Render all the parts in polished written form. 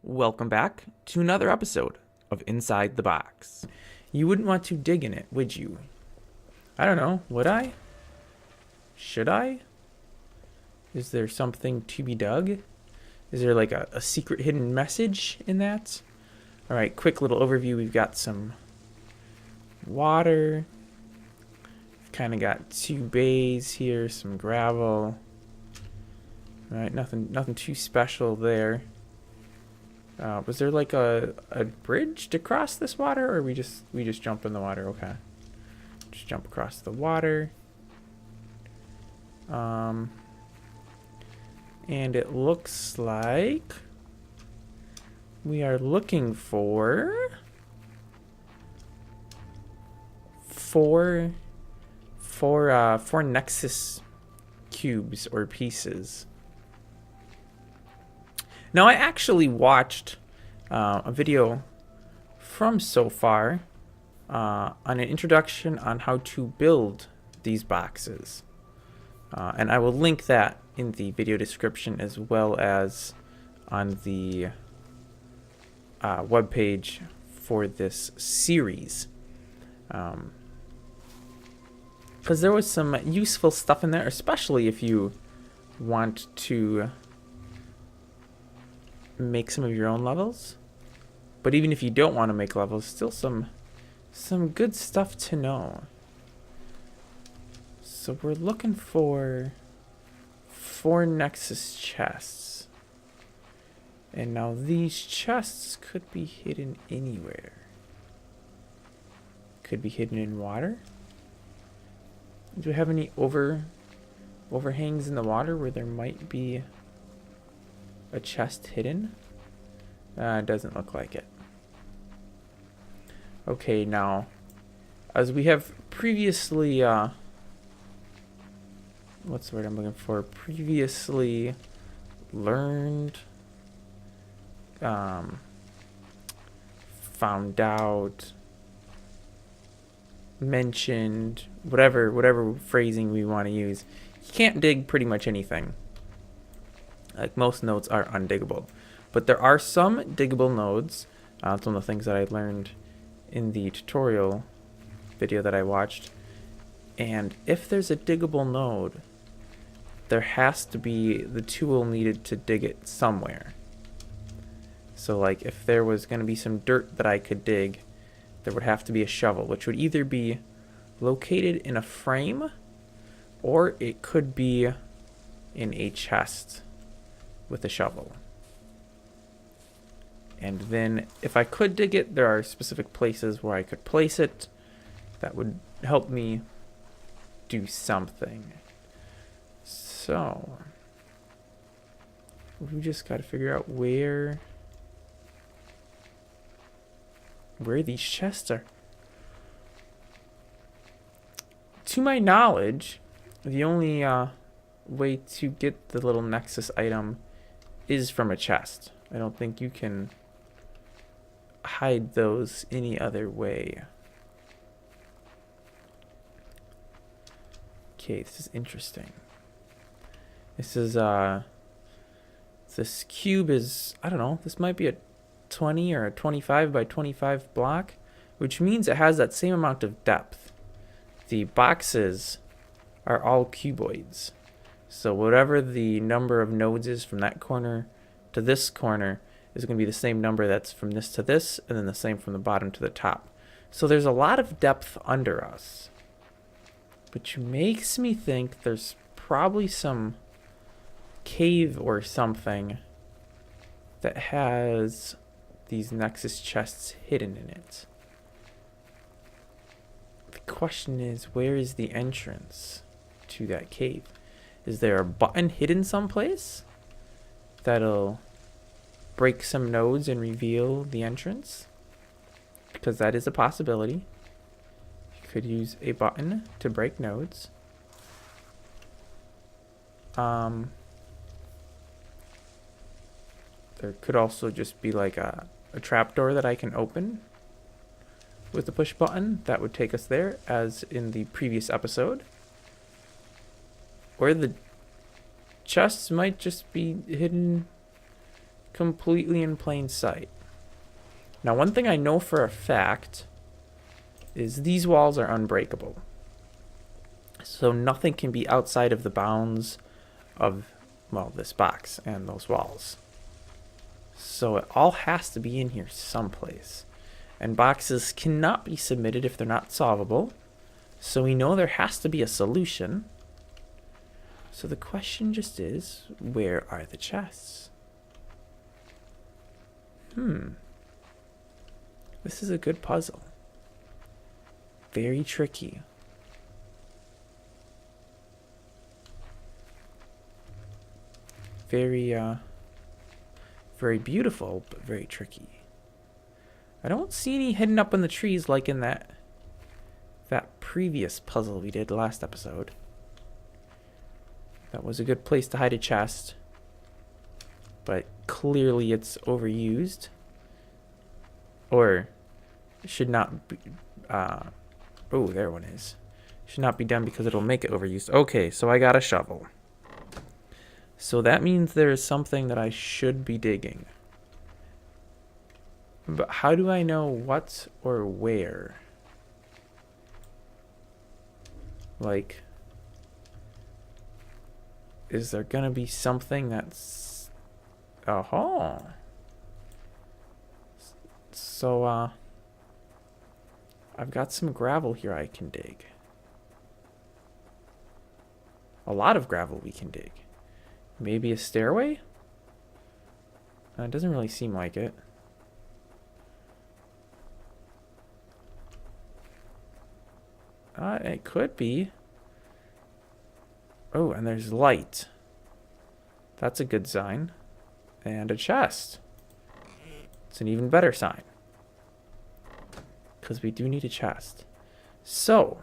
Welcome back to another episode of Inside the Box. You wouldn't want to dig in it, would you? I don't know. Would I? Should I? Is there something to be dug? Is there like a secret hidden message in that? Alright, quick little overview. We've got some water. We've kind of got two bays here, some gravel. Alright, nothing too special there. Was there like a bridge to cross this water, or we just jump in the water? Okay, just jump across the water. And it looks like we are looking for four Nexus cubes or pieces. Now, I actually watched a video from SoFar on an introduction on how to build these boxes. And I will link that in the video description as well as on the webpage for this series. Because there was some useful stuff in there, especially if you want to make some of your own levels. But even if you don't want to make levels, still some good stuff to know. So we're looking for 4 Nexus chests. And now these chests could be hidden anywhere. Could be hidden in water. Do we have any overhangs in the water where there might be a chest hidden? It doesn't look like it. Okay, now, as we have previously, what's the word I'm looking for? Previously learned, found out, mentioned, whatever phrasing we want to use. You can't dig pretty much anything. Like, most nodes are undiggable. But there are some diggable nodes. That's one of the things that I learned in the tutorial video that I watched. And if there's a diggable node, there has to be the tool needed to dig it somewhere. So like if there was going to be some dirt that I could dig, there would have to be a shovel, which would either be located in a frame or it could be in a chest with a shovel. And then if I could dig it, there are specific places where I could place it that would help me do something. So we just got to figure out where these chests are. To my knowledge, the only way to get the little Nexus item is from a chest. I don't think you can hide those any other way. Okay, this is interesting. This is this cube is, I don't know, this might be a 20 or a 25 by 25 block, which means it has that same amount of depth. The boxes are all cuboids. So whatever the number of nodes is from that corner to this corner is going to be the same number that's from this to this, and then the same from the bottom to the top. So there's a lot of depth under us, which makes me think there's probably some cave or something that has these Nexus chests hidden in it. The question is, where is the entrance to that cave? Is there a button hidden someplace that'll break some nodes and reveal the entrance? Because that is a possibility. You could use a button to break nodes. There could also just be like a trapdoor that I can open with the push button. That would take us there, as in the previous episode. Or the chests might just be hidden completely in plain sight. Now, one thing I know for a fact is these walls are unbreakable. So nothing can be outside of the bounds of, well, this box and those walls. So it all has to be in here someplace. And boxes cannot be submitted if they're not solvable. So we know there has to be a solution. So the question just is, where are the chests? This is a good puzzle. Very tricky. Very beautiful, but very tricky. I don't see any hidden up in the trees like in that previous puzzle we did last episode. That was a good place to hide a chest, but clearly it's overused, or should not be. Oh, there one is. Should not be done because it'll make it overused. Okay, so I got a shovel. So that means there is something that I should be digging. But how do I know what or where? Like, is there gonna be something that's... Oh. So, I've got some gravel here I can dig. A lot of gravel we can dig. Maybe a stairway? It doesn't really seem like it. It could be. Oh, and there's light. That's a good sign. And a chest. It's an even better sign. Because we do need a chest. So.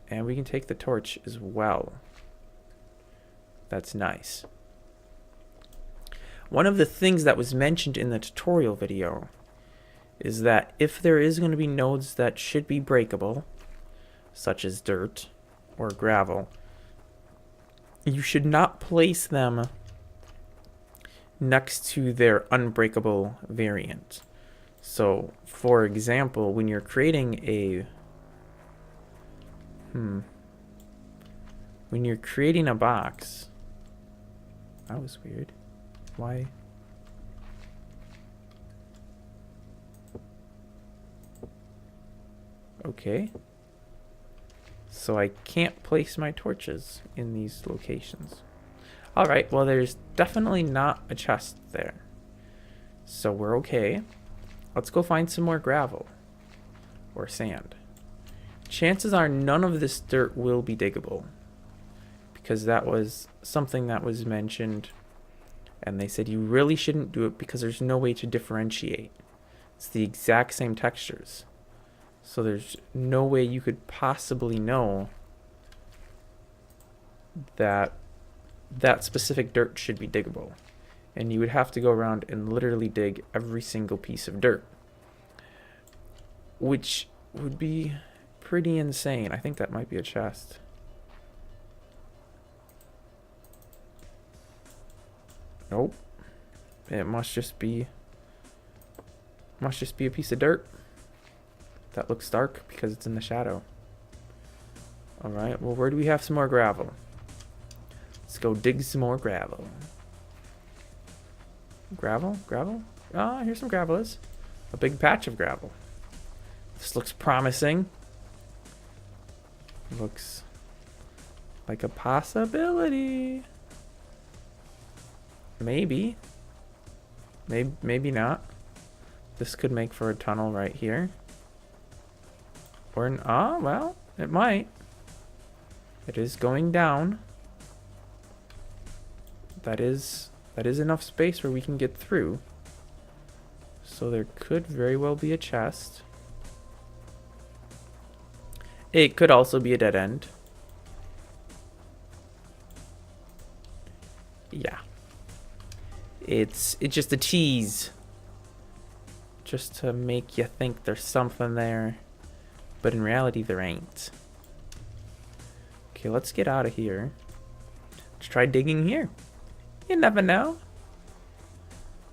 And we can take the torch as well. That's nice. One of the things that was mentioned in the tutorial video is that if there is going to be nodes that should be breakable, such as dirt or gravel, you should not place them next to their unbreakable variant. So, for example, when you're creating a... When you're creating a box... That was weird. Why? Okay. So I can't place my torches in these locations. Alright, well there's definitely not a chest there. So we're okay. Let's go find some more gravel. Or sand. Chances are none of this dirt will be diggable. Because that was something that was mentioned. And they said you really shouldn't do it because there's no way to differentiate. It's the exact same textures. So there's no way you could possibly know that that specific dirt should be diggable. And you would have to go around and literally dig every single piece of dirt. Which would be pretty insane. I think that might be a chest. Nope. It must just be a piece of dirt. That looks dark because it's in the shadow. Alright, well where do we have some more gravel? Let's go dig some more gravel. Gravel? Gravel? Ah, here's some gravel is. A big patch of gravel. This looks promising. Looks like a possibility. Maybe. Maybe not. This could make for a tunnel right here. Or well, it might. It is going down. That is enough space where we can get through. So there could very well be a chest. It could also be a dead end. Yeah. It's just a tease. Just to make you think there's something there. But in reality, there ain't. Okay, let's get out of here. Let's try digging here. You never know.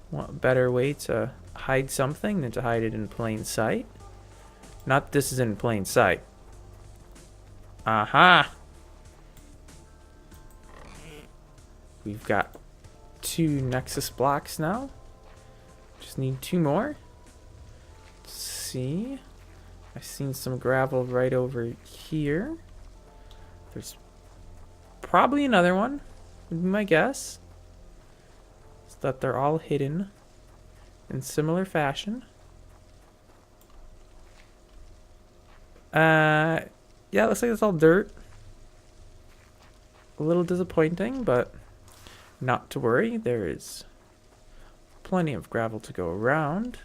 What better way to hide something than to hide it in plain sight? Not this is in plain sight. Aha! We've got 2 Nexus blocks now. Just need 2 more. Let's see. I've seen some gravel right over here. There's probably another one, would be my guess. So that they're all hidden in similar fashion. Yeah, looks like it's all dirt. A little disappointing, but not to worry. There is plenty of gravel to go around.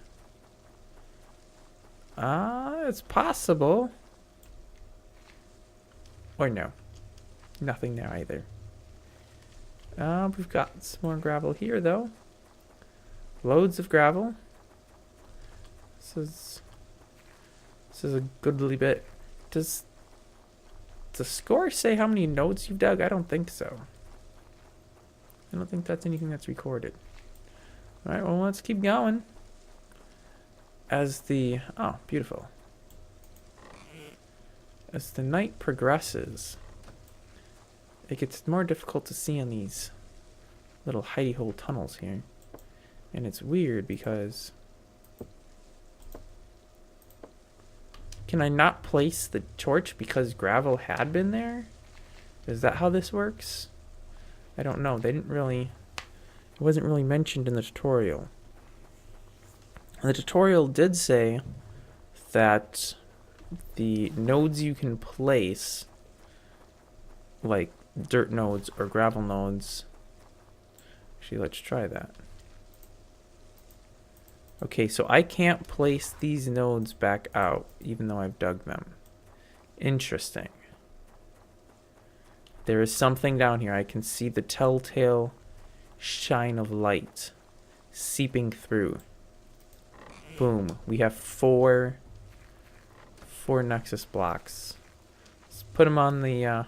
It's possible. Or no. Nothing there either. We've got some more gravel here, though. Loads of gravel. This is a goodly bit. Does the score say how many nodes you've dug? I don't think so. I don't think that's anything that's recorded. Alright, well, let's keep going. Oh, beautiful. As the night progresses, it gets more difficult to see in these little hidey hole tunnels here. And it's weird because... Can I not place the torch because gravel had been there? Is that how this works? I don't know. They didn't really... It wasn't really mentioned in the tutorial. The tutorial did say that the nodes you can place, like dirt nodes or gravel nodes... Actually, let's try that. Okay, so I can't place these nodes back out, even though I've dug them. Interesting. There is something down here. I can see the telltale shine of light seeping through. Boom. We have four Nexus blocks. Let's put them on the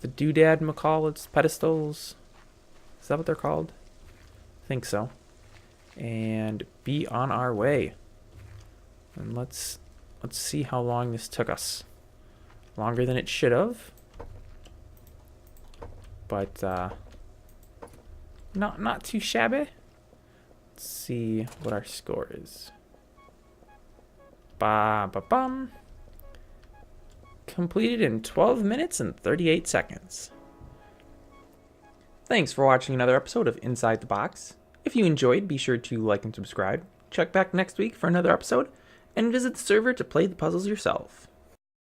doodad McCall pedestals. Is that what they're called? I think so. And be on our way. And let's see how long this took us. Longer than it should have. But not too shabby. Let's see what our score is. Ba-ba-bum. Completed in 12 minutes and 38 seconds. Thanks for watching another episode of Inside the Box. If you enjoyed, be sure to like and subscribe. Check back next week for another episode, and visit the server to play the puzzles yourself.